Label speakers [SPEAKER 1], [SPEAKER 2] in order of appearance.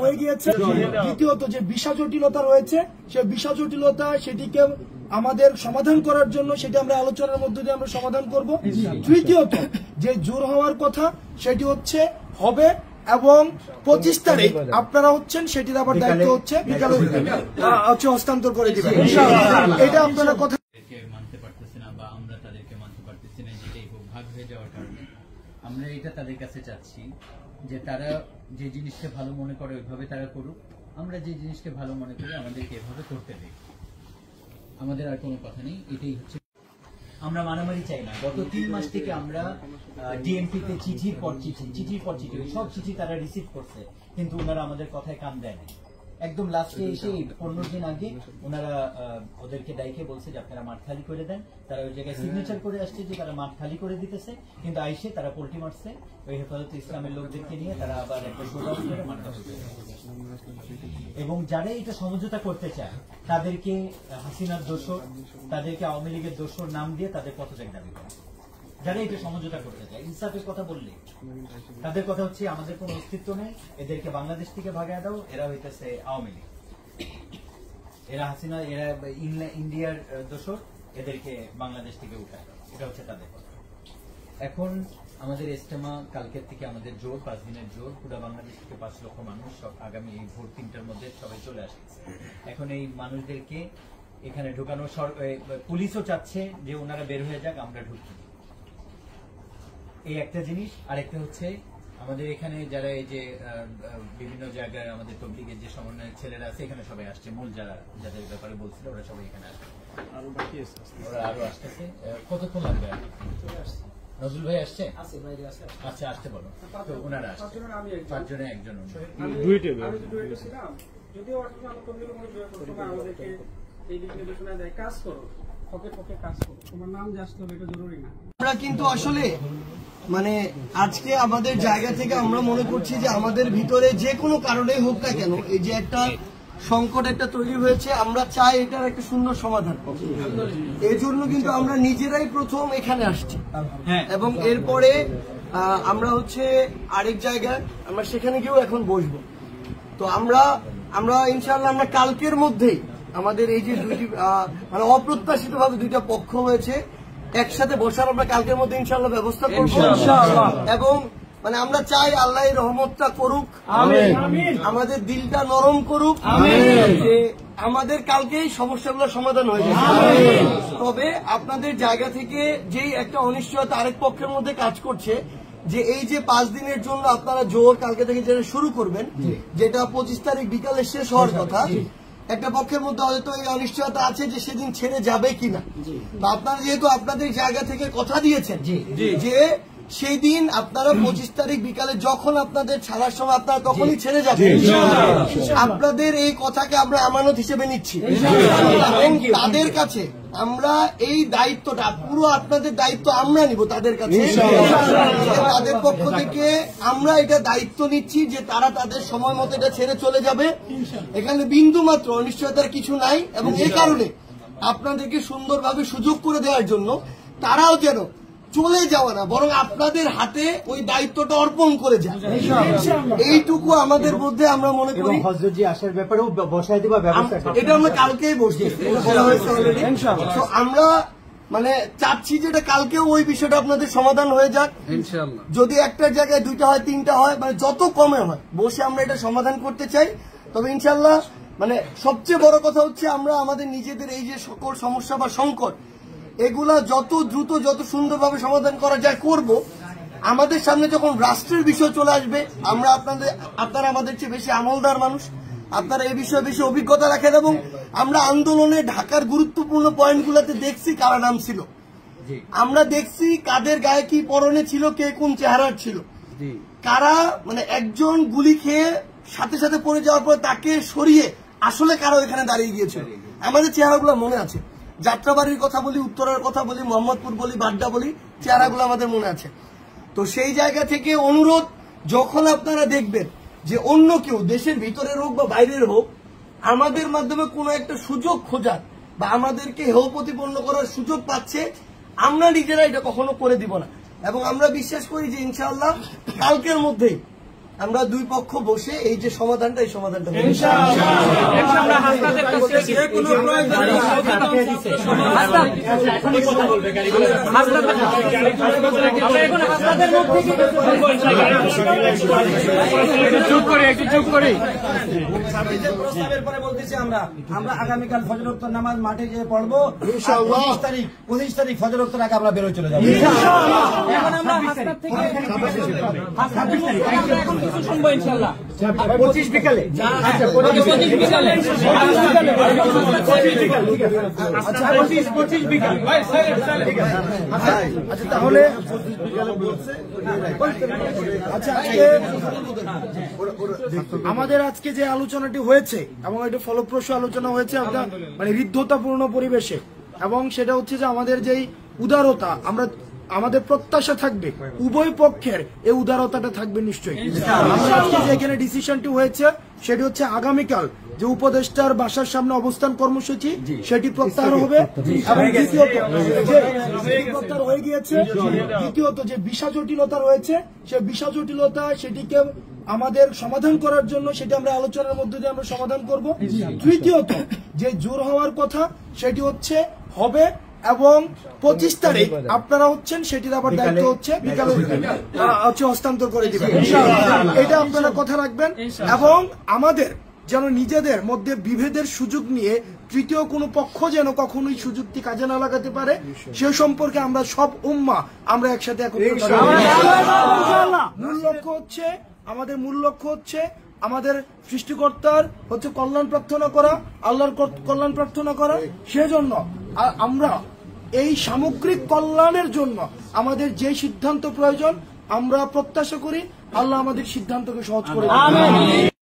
[SPEAKER 1] হয়ে গিয়েছে। দ্বিতীয়ত যে ভিসা জটিলতা রয়েছে, সে ভিসা জটিলতা সেটিকে আমাদের সমাধান করার জন্য সেটি আমরা আলোচনার মধ্যে দিয়ে আমরা সমাধান করব। তৃতীয়ত যে জোর হওয়ার কথা সেটি হবে এবং 25 তারিখ আপনারা হচ্ছেন, সেটির আবার দায়িত্ব হচ্ছে বিকালে হস্তান্তর করে দিবেন। এটা আপনারা কথা
[SPEAKER 2] মানতে পারতেছে না বা আমরা তাদেরকে মানতে পারতেছি না, যেটাই হোক ভাগ হয়ে যাওয়ার কারণে আমরা এটা তাদের কাছে চাচ্ছি যে তারা যে জিনিসকে ভালো মনে করে ওইভাবে তারা করুক, আমরা যে জিনিসকে ভালো মনে করি আমাদেরকে এভাবে করতে দেয়। আমাদের আর কোনো কথা নেই, এটাই হচ্ছে। আমরা মারামারি চাই না। গত 3 মাস থেকে আমরা ডিএমপিতে চিঠির পর চিঠি সব চিঠি তারা রিসিভ করছে, কিন্তু ওনারা আমাদের কথায় কান দেয় না। একদম লাস্টে এসে 15 দিন আগে ওনারা ওদেরকে ডাইকে বলছে যে আপনারা মাঠ খালি করে দেন। তারা ওই জায়গায় সিগনেচার করে আসছে যে তারা মাঠ খালি করে দিতেছে, কিন্তু আইসে তারা পোল্টি মারছে ওই হেফাজতে ইসলামের লোকদেরকে নিয়ে। তারা আবার একটা শোডাউন করে মাঠ খালি করে। এবং যারা এটা সমঝোতা করতে চায় তাদেরকে হাসিনার দোষর, তাদেরকে আওয়ামী লীগের দোষর নাম দিয়ে তাদের পদত্যাগ দাবি করে। যারা এটা সমঝোতা করতে চায়, ইনসাফের কথা বললে তাদের কথা হচ্ছে আমাদের কোনো অস্তিত্ব নেই, এদেরকে বাংলাদেশ থেকে ভাগায় দাও, এরা হইতেছে আওয়ামী লীগ, এরা হাসিনা, এরা ইন্ডিয়ার দোষর, এদেরকে বাংলাদেশ থেকে উঠায় দাও, এটা হচ্ছে তাদের কথা। এখন আমাদের ইজতেমা কালকের থেকে আমাদের জোর 5 দিনের জোর, পুরো বাংলাদেশ থেকে 5 লক্ষ মানুষ সব আগামী এই ভোর 3টার মধ্যে সবাই চলে আসছে। এখন এই মানুষদেরকে এখানে ঢোকানো, পুলিশও চাচ্ছে যে ওনারা বের হয়ে যাক, আমরা ঢুকি, এই একটা জিনিস। আর একটা হচ্ছে আমাদের এখানে যারা এই যে বিভিন্ন জায়গায় আমাদের তবলিগের যে সমন্বয়ের ছেলেরা আছে এখানে সবাই আসছে, মূল যারা যাদের ব্যাপারে বলছিল ওরা সবাই এখানে আসছে, ওরা আরো আসতেছে। কতক্ষণ লাগবে? নজরুল ভাই আসছে? আচ্ছা, আসতে বলো। তো ওনারা আসছে 5 জনে একজন।
[SPEAKER 1] আমরা কিন্তু আসলে আজকে আমাদের জায়গা থেকে আমরা মনে করছি যে আমাদের ভিতরে যে কোনো কারণে হোক না কেন এই যে একটা সংকট একটা তৈরি হয়েছে, আমরা চাই এটার একটা সুন্দর সমাধান। এই জন্য কিন্তু আমরা নিজেরাই প্রথম এখানে আসছি এবং এরপরে আমরা আরেক জায়গায় আমরা সেখানে গিয়েও এখন বসবো। তো আমরা ইনশাআল্লাহ আমরা কালকের মধ্যেই আমাদের এই যে দুইটি অপ্রত্যাশিত ভাবে 2টা পক্ষ হয়েছে, একসাথে বসার আমরা কালকের মধ্যে ইনশাআল্লাহ ব্যবস্থা করব এবং আমরা চাই আল্লাহ রহমতটা করুক, আমাদের দিলটা নরম করুক, যে আমাদের কালকেই সমস্যাগুলো সমাধান হয়ে যাবে। তবে আপনাদের জায়গা থেকে যেই একটা অনিশ্চয়তা আরেক পক্ষের মধ্যে কাজ করছে, যে এই যে 5 দিনের জন্য আপনারা জোর কালকে থেকে যেটা শুরু করবেন, যেটা 25 তারিখ বিকালে শেষ হওয়ার কথা, একটা পক্ষের মধ্যে হয়তো এই অনিশ্চয়তা আছে যে সেদিন ছেড়ে যাবে কিনা। আপনারা যেহেতু আপনাদের জায়গা থেকে কথা দিয়েছেন যে সেই দিন আপনারা 25 তারিখ বিকালে যখন আপনাদের ছাড়ার সময় আপনারা তখনই ছেড়ে যাবেন, আপনাদের এই কথাকে আমরা আমানত হিসেবে নিচ্ছি এবং তাদের কাছে আমরা এই দায়িত্বটা পুরো আপনাদের দায়িত্ব আমরা নিব তাদের কাছে। তাদের পক্ষ থেকে আমরা এটা দায়িত্ব নিচ্ছি যে তারা তাদের সময় মতো এটা ছেড়ে চলে যাবে, এখানে বিন্দু মাত্র অনিশ্চয়তার কিছু নাই। এবং এই কারণে আপনাদেরকে সুন্দরভাবে সুযোগ করে দেওয়ার জন্য তারাও যেন চলে যাওয়া না, বরং আপনাদের হাতে ওই দায়িত্বটা অর্পণ করে যায়, এইটুকু আমাদের মধ্যে আমরা মনে করি।
[SPEAKER 3] হজরতজি আসার ব্যাপারেও বসায় দেওয়া ব্যবস্থা,
[SPEAKER 1] এটা আমরা কালকেই বসছি, বলা হয়েছে অলরেডি। আমরা চাচ্ছি যেটা কালকেও ওই বিষয়টা আপনাদের সমাধান হয়ে যাক। যদি একটা জায়গায় 2টা হয় 3টা হয়, যত কমে হয় বসে আমরা এটা সমাধান করতে চাই। তবে ইনশাল্লাহ সবচেয়ে বড় কথা হচ্ছে আমরা আমাদের নিজেদের এই যে সকল সমস্যা বা সংকট, এগুলা যত দ্রুত যত সুন্দরভাবে সমাধান করা যায় করব। আমাদের সামনে যখন রাষ্ট্রের বিষয় চলে আসবে, আপনারা আমাদের চেয়ে বেশি আমলদার মানুষ, আপনারা এই বিষয়ে বেশি অভিজ্ঞতা রাখেন এবং আমরা আন্দোলনে ঢাকার গুরুত্বপূর্ণ পয়েন্টগুলোতে দেখছি কারা নাম ছিল, আমরা দেখছি কাদের গায়ে কি পরনে ছিল, কে কোন চেহারার ছিল, কারা একজন গুলি খেয়ে সাথে সাথে পড়ে যাওয়ার পর তাকে সরিয়ে আসলে কারা এখানে দাঁড়িয়ে গিয়েছিল। আমাদের চেহারাগুলো মনে আছে, যাত্রাবাড়ির কথা বলি, উত্তরার কথা বলি, মোহাম্মদপুর বলি, বাড্ডা বলি, চেহারাগুলো আমাদের মনে আছে। তো সেই জায়গা থেকে অনুরোধ, যখন আপনারা দেখবেন যে অন্য কেউ দেশের ভিতরের হোক বা বাইরের হোক আমাদের মাধ্যমে কোনো একটা সুযোগ খোঁজার বা আমাদেরকে হেয় প্রতিপন্ন করার সুযোগ পাচ্ছে, আমরা নিজেরা এটা কখনো করে দিব না। এবং আমরা বিশ্বাস করি যে ইনশাআল্লাহ কালকের মধ্যেই আমরা দুই পক্ষ বসে এই যে সমাধানটা, এই সমাধানটা
[SPEAKER 4] প্রস্তাবের পরে বলতেছি আমরা আগামীকাল ফজরোত্তর নামাজ মাঠে গিয়ে পড়বো। 25 তারিখ ফজরোত্তর আগে আমরা বেরোয় চলে যাবো।
[SPEAKER 5] এখন আমরা হাসপাতাল থেকে এখন কিছু শুনবো ইনশাআল্লাহ।
[SPEAKER 3] 25 বিকালে, আচ্ছা 25 বিকালে,
[SPEAKER 4] আচ্ছা তাহলে আচ্ছা আমাদের আজকে যে আলোচনাটি হয়েছে এবং এটা ফলপ্রসূ আলোচনা হয়েছে একটা মানে হৃদ্যতাপূর্ণ পরিবেশে, এবং সেটা হচ্ছে যে আমাদের যেই উদারতা আমরা আমাদের প্রত্যাশা থাকবে উভয় পক্ষের এই উদারতাটা থাকবে নিশ্চয়ই। আমরা আজকে যে এখানে ডিসিশনটি হয়েছে সেটি হচ্ছে আগামীকাল যে উপদেষ্টার বাসার সামনে অবস্থান কর্মসূচি সেটি প্রত্যাহার হবে, এবং দ্বিতীয়ত যে প্রত্যাহার হয়ে গিয়েছে, দ্বিতীয়ত যে ভিসা জটিলতা রয়েছে সে ভিসা জটিলতা সেটিকে আমাদের সমাধান করার জন্য সেটি আমরা আলোচনার মধ্যে দিয়ে আমরা সমাধান করব। তৃতীয়ত যে জোর হওয়ার কথা সেটি হচ্ছে হবে, এবং 25 তারিখ আপনারা হচ্ছেন সেটির আবার দায়িত্ব হচ্ছে বিকালে হচ্ছে হস্তান্তর করে দিবেন। এটা আপনারা কথা রাখবেন, এবং আমাদের যেন নিজেদের মধ্যে বিভেদের সুযোগ নিয়ে তৃতীয় কোনো পক্ষ যেন কখনোই সুযোগটি কাজে না লাগাতে পারে সে সম্পর্কে আমরা সব উম্মাহ আমরা একসাথে মূল লক্ষ্য হচ্ছে আমাদের সৃষ্টিকর্তার হচ্ছে কল্যাণ প্রার্থনা করা, আল্লাহর কল্যাণ প্রার্থনা করা। সেজন্য আমরা এই সামগ্রিক কল্যাণের জন্য আমাদের যে সিদ্ধান্ত প্রয়োজন আমরা প্রত্যাশা করি আল্লাহ আমাদের সিদ্ধান্তকে সহজ করে দেন।